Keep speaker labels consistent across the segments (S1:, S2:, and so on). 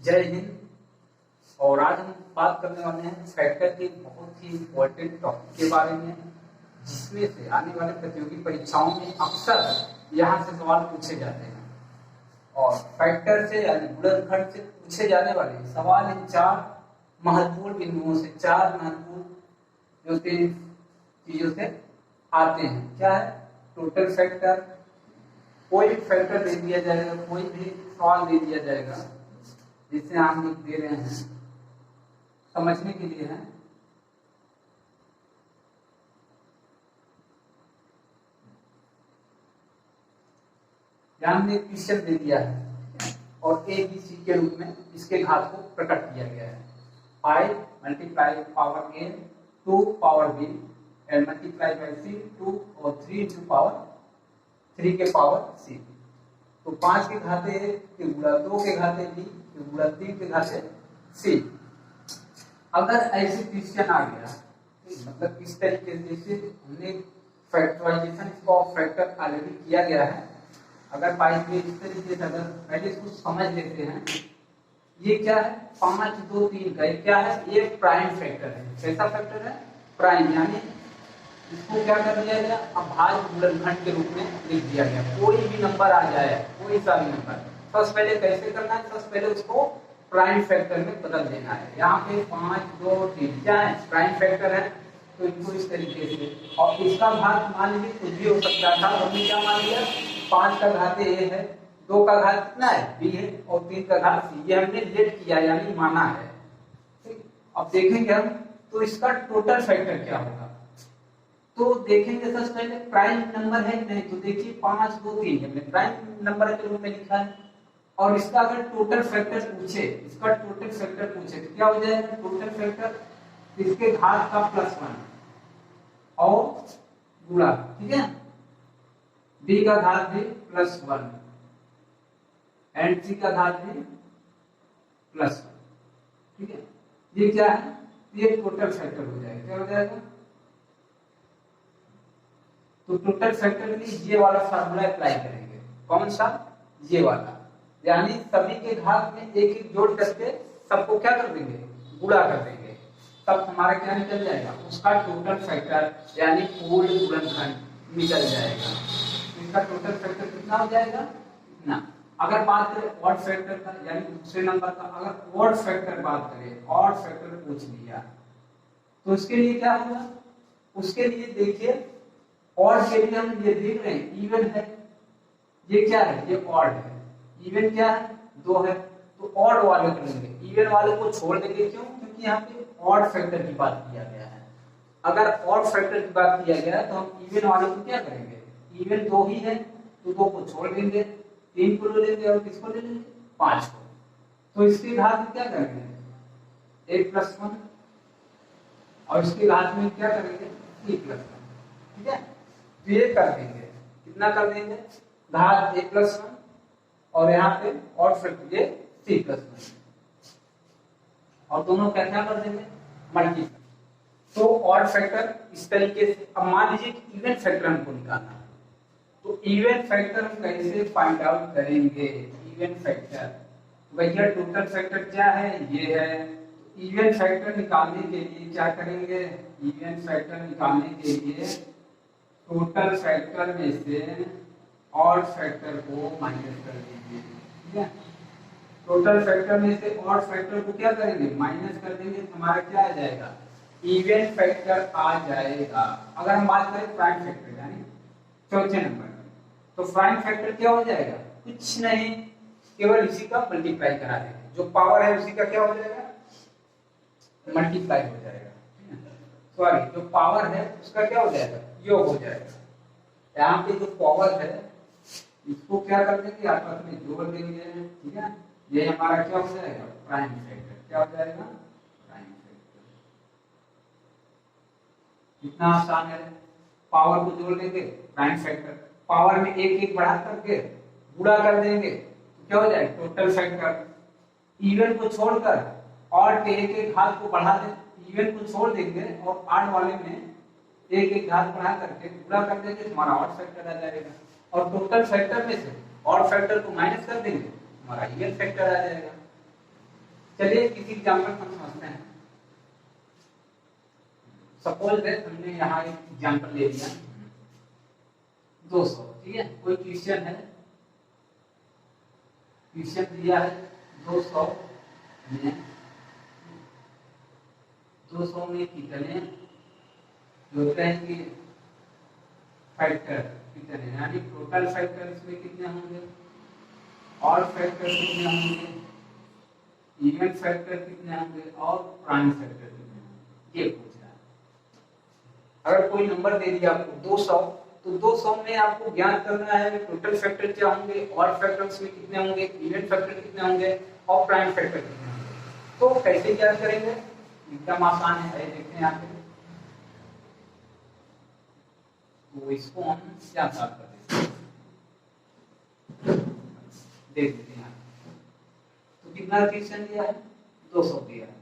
S1: जय हिंद। और आज हम बात करने वाले हैं फैक्टर के बहुत ही इम्पोर्टेंट टॉपिक के बारे में, जिसमें से आने वाले प्रतियोगी परीक्षाओं में अक्सर यहाँ से सवाल पूछे जाते हैं। और फैक्टर से यानी गुणनखंड से पूछे जाने वाले सवाल इन चार महत्वपूर्ण बिंदुओं से, चार महत्वपूर्ण जो चीजों से आते हैं। क्या है? टोटल फैक्टर, कोई भी फैक्टर दे दिया जाएगा, कोई भी सवाल दे दिया जाएगा जिससे हम लिख दे रहे हैं, समझने के लिए है। हमने क्वेश्चन दे दिया है और ए बी सी के रूप में इसके घात को प्रकट किया गया है। 5 multiply power A 2 power B and multiply by C 2 और 3 इंटू पावर 3 के पावर सी। तो 5 के घाते ए के गुणा 2 के घाते बी के गुणा 3 के घाते सी। अगर ऐसे क्वेश्चन आ गया, मतलब इस तरीके से हमने फैक्टराइजेशन इसको फैक्टर ऑलरेडी किया गया है। अगर पाइप में इस तरीके से अगर पहले इसको समझ लेते हैं, ये क्या है? 5 2 3 का क्या है? ये प्राइम फैक्टर है। कैसा फैक्टर है? प्राइम, यानी इसको क्या कर दिया गया? अभाज्य गुणनखंड के रूप में लिख दिया गया। कोई भी नंबर आ जाए, कोई सा भी नंबर, सबसे पहले कैसे करना है? सबसे पहले उसको प्राइम फैक्टर में बदल देना है। यहाँ पे 5 2 3 क्या है? प्राइम फैक्टर है, तो इनको इस तरीके से, और इसका घात मान लीजिए कुछ भी हो सकता था। हमने क्या मान लिया? 5 का घात ए है, 2 का घात कितना है? बी है, और 3 का घात सी। ये हमने लेट किया यानी माना है। ठीक, अब देखेंगे हम तो इसका टोटल फैक्टर क्या होगा। तो देखेंगे सबसे पहले प्राइम नंबर है कि नहीं। तो देखिए 5 2 3 हमने प्राइम नंबर के रूप में लिखा है, और इसका अगर टोटल फैक्टर पूछे, इसका टोटल फैक्टर पूछे तो क्या हो जाएगा? टोटल फैक्टर इसके घात का +1 और गुणा, ठीक है, बी का घात भी +1 एंड सी का घात भी +1, ठीक है। ये क्या है? ये टोटल फैक्टर हो जाएगा। क्या हो जाएगा? तो टोटल फैक्टर के लिए ये वाला फार्मूला अप्लाई करेंगे। कौन सा? ये वाला, यानी सभी के घात में एक एक जोड़ करके सबको क्या कर देंगे? गुणा कर देंगे। तब हमारा क्या निकल जाएगा? उसका टोटल फैक्टर यानी पूर्ण गुणनखंड निकल जाएगा। इसका टोटल फैक्टर कितना हो जाएगा? इतना। अगर बात करें ऑड फैक्टर का, यानी दूसरे नंबर का, अगर ऑड फैक्टर बात करें, ऑड फैक्टर पूछ लिया तो उसके लिए क्या होगा? उसके लिए देखिए, ऑड के लिए हम ये देख रहे हैं इवन है, ये क्या है? ये ऑड है। इवन क्या है? 2 है, तो ऑड वाले करेंगे, इवन वाले को छोड़ देंगे। क्यों? क्योंकि यहाँ पे ऑड फैक्टर की बात किया गया है। अगर ऑड फैक्टर की बात किया गया है तो हम इवन वाले को क्या करेंगे? इवन 2 ही है तो 2 को छोड़ देंगे, 3 को ले लेंगे और किसको ले लेंगे? 5 को। तो इसके घात में क्या करेंगे? a +1 और इसके घात में क्या करेंगे? c +1, ठीक है। तो ये कर देंगे, कितना कर देंगे? घात a +1 और यहाँ पे ऑड फैक्टर ये c +1, और दोनों का क्या कर देंगे? मल्टीप्लाई। तो ऑड फैक्टर इस तरीके से। अब मान लीजिए कि इवन फैक्टर हमको निकालना है, तो इवन फैक्टर हम कैसे फाइंड आउट करेंगे? इवन फैक्टर, भैया टोटल फैक्टर क्या है? ये है। इवन फैक्टर निकालने के लिए क्या करेंगे? इवन फैक्टर निकालने के लिए टोटल फैक्टर में से ऑड फैक्टर को माइनस कर देंगे, ठीक है। टोटल फैक्टर में से ऑड फैक्टर को क्या करेंगे? माइनस कर देंगे। हमारा क्या आ जाएगा? इवन फैक्टर आ जाएगा। अगर हम बात करें प्राइम फैक्टर यानी चौथे नंबर में, तो प्राइम फैक्टर क्या हो जाएगा? कुछ नहीं, केवल इसी का मल्टीप्लाई करा देंगे। जो पावर है उसी का क्या हो जाएगा? मल्टीप्लाई हो जाएगा। सॉरी, जो पावर है उसका क्या हो जाएगा? योग हो जाएगा। यहाँ पे जो पावर है इसको क्या कर देंगे? आपस में जोड़ देंगे, ठीक है। ये हमारा क्या हो जाएगा? Prime factor. क्या हो जाएगा? Prime factor. कितना आसान है। पावर को जोड़ देंगे, प्राइम फैक्टर, पावर में एक एक बढ़ा करके गुणा कर देंगे, तो क्या हो जाएगा? Total factor. इवन को छोड़कर ऑड के एक एक घात को बढ़ा दें, इवन को छोड़ देंगे और ऑड वाले में एक एक घात बढ़ा करके गुणा कर देंगे, तो हमारा ऑड फैक्टर आ जाएगा। और टोटल फैक्टर में से ऑड फैक्टर को माइनस कर देंगे, हमारा इवन फैक्टर आ जाएगा। चलिए किसी एग्जाम्पल हम समझते हैं। सपोज दैट हमने यहाँ एक एग्जाम्पल ले लिया 200, ठीक है। कोई क्वेश्चन है, क्वेश्चन दिया है 200 में कितने होते हैं कि फैक्टर कितने, यानी टोटल फैक्टर इसमें कितने होंगे, ऑड फैक्टर कितने होंगे, इवन फैक्टर कितने होंगे और प्राइम फैक्टर कितने होंगे, ये पूछा है। अगर कोई नंबर दे दिया आपको 200, तो 200 में आपको ज्ञात करना है टोटल फैक्टर क्या होंगे, ऑड फैक्टर उसमें कितने होंगे, इवन फैक्टर कितने होंगे और प्राइम फैक्टर कितने होंगे। तो कैसे ज्ञात करेंगे, एकदम आसान है, देखते हैं यहाँ पे। तो इसको हम क्या सॉल्व कर देते हैं, देख लेते हैं। तो कितना क्वेश्चन दिया है, 200 दिया है।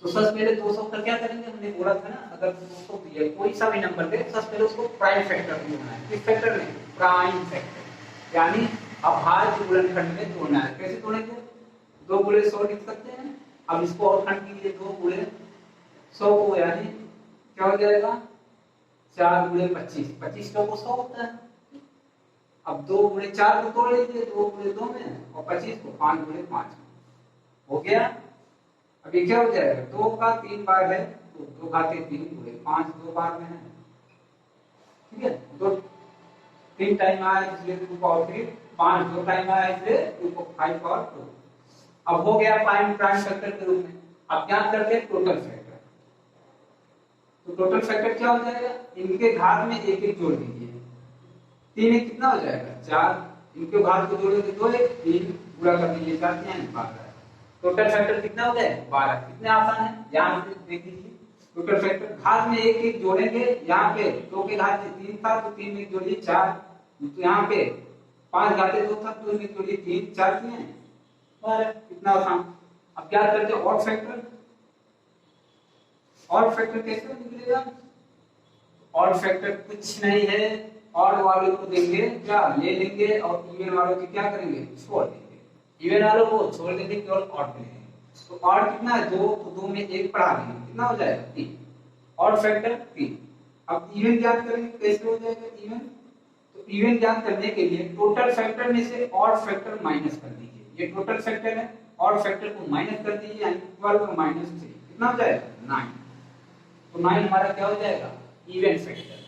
S1: तो सबसे पहले 200 का क्या करेंगे, हमने बोला था ना, अगर 200 दिया कोई सा भी नंबर दे, सबसे पहले उसको प्राइम फैक्टर ढूंढना है। किस फैक्टर में, प्राइम फैक्टर, यानी अभाज्य गुणनखंड में तोड़ना है। कैसे तोड़ेंगे, 2 गुणे 100 लिख सकते हैं। अब इसको और खंड कीजिए, 2 गुणे 100 को, यानी क्या हो जाएगा, 4 गुणे 25, 25 को 100 होता है। अब 2 गुणे 4 को तोड़ लीजिए, 2 गुणे 2 में, और 25 को 5 गुणे 5 हो गया। अब ये क्या हो जाएगा, 2 का 3 बार है तो 2 घाते 3 गुणे 5 2 बार में है, ठीक है। 2 3 टाइम आया इसलिए 2 पावर 3, 5 2 टाइम आया इसलिए 2 को 5 पावर 2। अब हो गया प्राइम फैक्टर के रूप में। अब क्या करते हैं, टोटल फैक्टर। तो टोटल फैक्टर क्या हो जाएगा, इनके घात में एक एक जोड़ दीजिए, 3 एक कितना हो जाएगा 4, इनके घात को जोड़ेंगे 2 एक 3 गुणा कर दीजिए 4 3 12। टोटल फैक्टर कितना हो गया 12। कितने आसान है, यहाँ से देख लीजिए। टोटल फैक्टर घात में एक एक जोड़ेंगे, यहाँ पे 2 के घात 3 था तो 3 में जोड़िए 4, तो यहाँ पे 5 घाते 2 था तो इनमें जोड़िए 3 4 3 12। कितना आसान। अब क्या करते हैं, ऑड फैक्टर। ऑड फैक्टर कैसे निकलेगा, ऑड फैक्टर कुछ नहीं है, ऑड वालों को देंगे क्या ले लेंगे और इवन वालों को क्या करेंगे छोड़ देंगे, इवन वालों को छोड़ देंगे, केवल ऑड लेंगे। तो ऑड कितना है 2, तो 2 में 1 बढ़ा देंगे, कितना हो जाएगा 3, ऑड फैक्टर 3। अब इवन ज्ञात करेंगे, कैसे हो जाएगा इवन, तो इवन ज्ञात करने के लिए टोटल फैक्टर में से ऑड फैक्टर माइनस कर दीजिए। ये टोटल फैक्टर है, ऑड फैक्टर को माइनस कर दीजिए, यानी 12 को माइनस 3 कितना हो जाएगा 9। तो 9 हमारा क्या हो जाएगा इवन फैक्टर।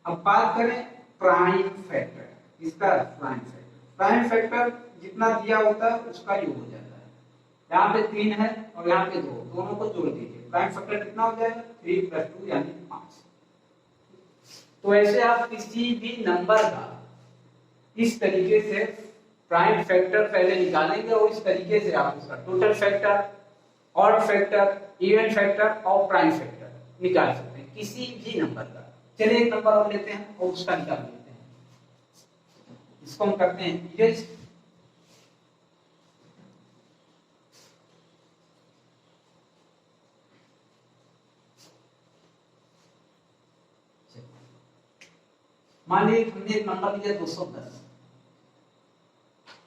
S1: अब बात करें प्राइम फैक्टर, इसका प्राइम फैक्टर, प्राइम फैक्टर जितना दिया होता है उसका योग हो जाता है। यहाँ पे 3 है और यहाँ पे 2, दोनों को जोड़ दीजिए, प्राइम फैक्टर कितना हो जाएगा 3 + 2 यानी 5। तो ऐसे आप किसी भी नंबर का इस तरीके से प्राइम फैक्टर पहले निकालेंगे और इस तरीके से आप उसका total factor, odd factor, even factor और प्राइम फैक्टर निकाल सकते हैं किसी भी नंबर का। चलिए एक नंबर और लेते हैं और उसका निकाल लेते हैं। इसको हम करते हैं इरेज। मान लीजिए हमने एक नंबर लिया 210।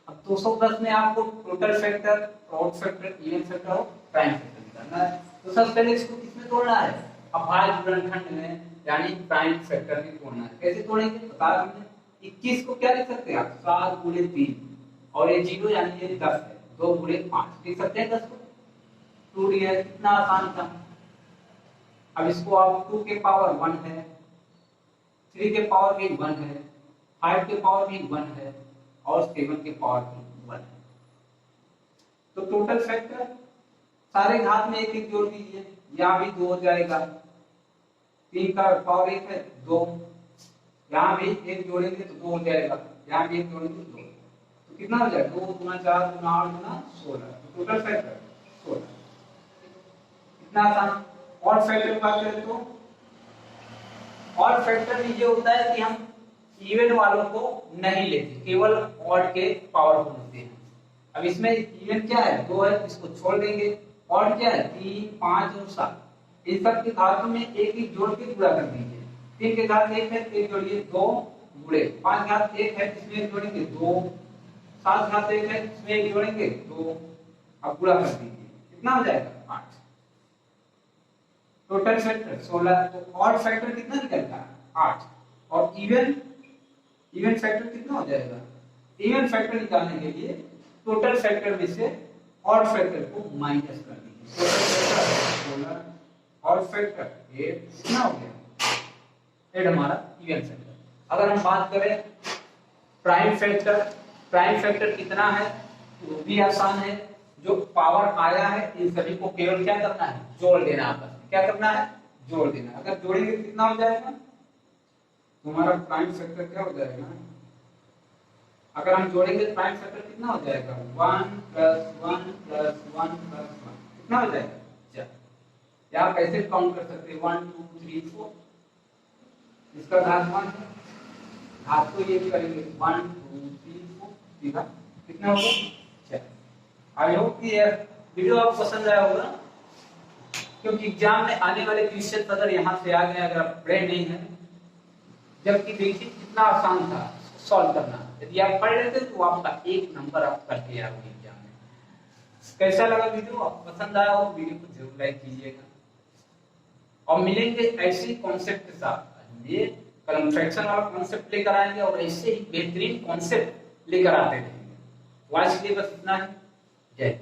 S1: अब 210 में आपको total factor, odd factor, even factor और प्राइम फैक्टर निकालना है। तो सबसे पहले इसको किसमें तोड़ना है, अभाज्य गुणनखंड में, यानी प्राइम फैक्टर में तोड़ना है। कैसे तोड़ेंगे बता हमने, 21 को क्या लिख सकते हैं आप 7 × 3 और ये 0 यानी ये 10 है, 2 × 5 लिख सकते हैं 10 को, टूट गया। कितना आसान था। अब इसको आप 2 के पावर 1 है, 3 के पावर भी 1 है, 5 के पावर भी 1 है और 7 के पावर भी 1 है। तो टोटल फैक्टर सारे घात में एक एक जोड़ दीजिए, यहाँ भी 2 हो जाएगा, 3 का पावर 1 है 2, यहाँ भी 1 जोड़ेंगे तो 2 हो जाएगा, यहाँ भी 1 जोड़ेंगे तो 2। तो कितना हो जाएगा 2 × 4 × 8 × 16। तो टोटल फैक्टर 16। कितना आसान। ऑड फैक्टर की बात करें तो ऑड फैक्टर में ये होता है कि हम इवन वालों को नहीं लेते, केवल ऑड के पावर को लेते हैं। अब इसमें इवन क्या है 2 है, इसको छोड़ देंगे। ऑड क्या है 3 5 और 7, इन सब के घातों में एक एक जोड़ के गुणा कर दीजिए। 3 के घात 1 है, 1 जोड़िए 2 गुणे, 5 घात 1 है इसमें 1 जोड़ेंगे 2, 7 घात 1 है इसमें 1 जोड़ेंगे 2, अब गुणा कर दीजिए, कितना हो जाएगा 8। टोटल फैक्टर 16, तो ऑड फैक्टर कितना निकलता है 8, और इवन फैक्टर कितना हो जाएगा। इवन फैक्टर निकालने के लिए टोटल फैक्टर में से ऑड फैक्टर को माइनस कर दीजिए। टोटल फैक्टर 16, ऑड फैक्टर 8, कितना हो गया 8 हमारा इवन फैक्टर। अगर हम बात करें प्राइम फैक्टर कितना है वो भी आसान है। जो पावर आया है इन सभी को केवल क्या करना है, जोड़ देना आपस में। क्या करना है, जोड़ देना। अगर जोड़ेंगे तो कितना हो जाएगा, तुम्हारा प्राइम फैक्टर क्या हो जाएगा, अगर हम जोड़ेंगे तो प्राइम फैक्टर कितना हो जाएगा 1 + 1 + 1 + 1, कितना हो जाएगा। या आप ऐसे काउंट कर सकते हैं 1 2 3 4, इसका घात 1 है, घात को ये करेंगे 1 2 3 4, सीधा कितना होगा। आई होप कि यह वीडियो आपको पसंद आया होगा, क्योंकि एग्जाम में आने वाले क्वेश्चन अगर यहाँ से आ गए, अगर आप पढ़े नहीं है, जबकि देखिए कितना आसान था सॉल्व करना। यदि आप पढ़ रहे थे तो आपका 1 नंबर आप करके आओगे एग्जाम में। कैसा लगा वीडियो, आपको पसंद आया हो वीडियो को जरूर लाइक कीजिएगा, और मिलेंगे ऐसे कॉन्सेप्ट के साथ। ये कलम फ्रैक्शन वाला कॉन्सेप्ट लेकर आएंगे और ऐसे ही बेहतरीन कॉन्सेप्ट लेकर आते रहेंगे। आज के लिए बस इतना है। जय